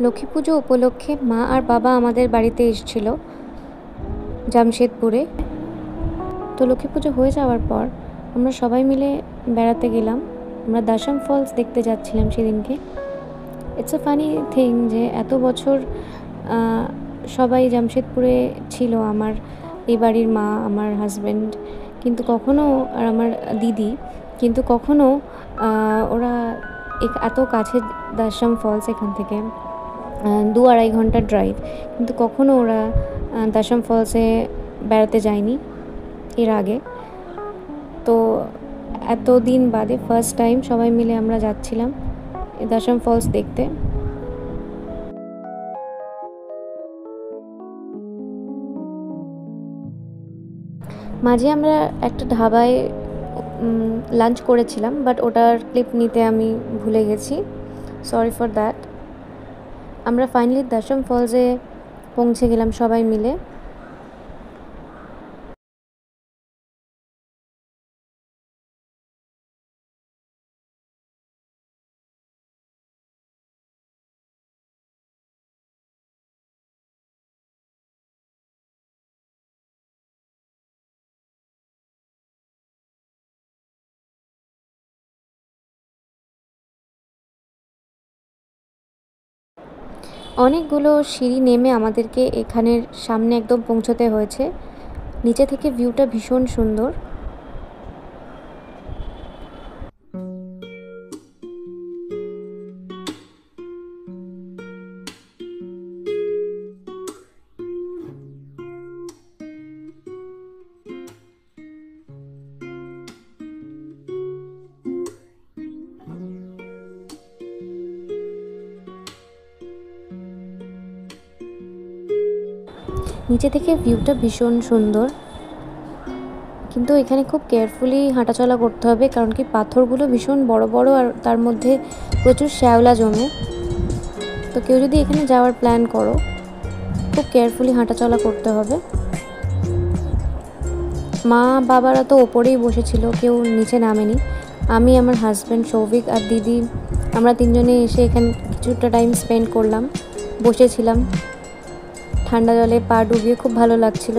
লক্ষ্মী পুজো উপলক্ষে মা আর বাবা আমাদের বাড়িতে এসেছিল জামশেদপুরে। তো লক্ষ্মী পুজো হয়ে যাওয়ার পর আমরা সবাই মিলে বেড়াতে গেলাম। আমরা দাসাম ফলস দেখতে যাচ্ছিলাম সেদিনকে। ইটস আ ফানি থিং যে এত বছর সবাই জামশেদপুরে ছিল, আমার এই বাড়ির মা, আমার হাজব্যান্ড, কিন্তু কখনো আর আমার দিদি, কিন্তু কখনো ওরা এত কাছে দাসাম ফলস এখান থেকে 2-2.5 ঘন্টা ড্রাইভ, কিন্তু কখনো ওরা দাসাম ফলসে বেড়াতে যায়নি এর আগে। তো এতদিন বাদে ফার্স্ট টাইম সবাই মিলে আমরা যাচ্ছিলাম দাসাম ফলস দেখতে। মাঝে আমরা একটা ধাবায় লাঞ্চ করেছিলাম, বাট ওটার ক্লিপ নিতে আমি ভুলে গেছি, সরি ফর দ্যাট। আমরা ফাইনালি দাসাম ফলসে পৌঁছে গেলাম সবাই মিলে। অনেকগুলো সিঁড়ি নেমে আমাদেরকে এখানের সামনে একদম পৌঁছতে হয়েছে। নিচে থেকে ভিউটা ভীষণ সুন্দর। নিচে থেকে ভিউটা ভীষণ সুন্দর, কিন্তু এখানে খুব কেয়ারফুলি হাঁটাচলা করতে হবে, কারণ কি পাথরগুলো ভীষণ বড় বড় আর তার মধ্যে প্রচুর শ্যাওলা জমে। তো কেউ যদি এখানে যাওয়ার প্ল্যান করো, খুব কেয়ারফুলি হাঁটাচলা করতে হবে। মা বাবারা তো ওপরেই বসেছিল, কেউ নিচে নামেনি। আমি, আমার হাজব্যান্ড সৌভিক আর দিদি, আমরা তিনজনে এসে এখানে কিছুটা টাইম স্পেন্ড করলাম, বসেছিলাম ঠান্ডা জলে পা ডুবিয়ে, খুব ভালো লাগছিল।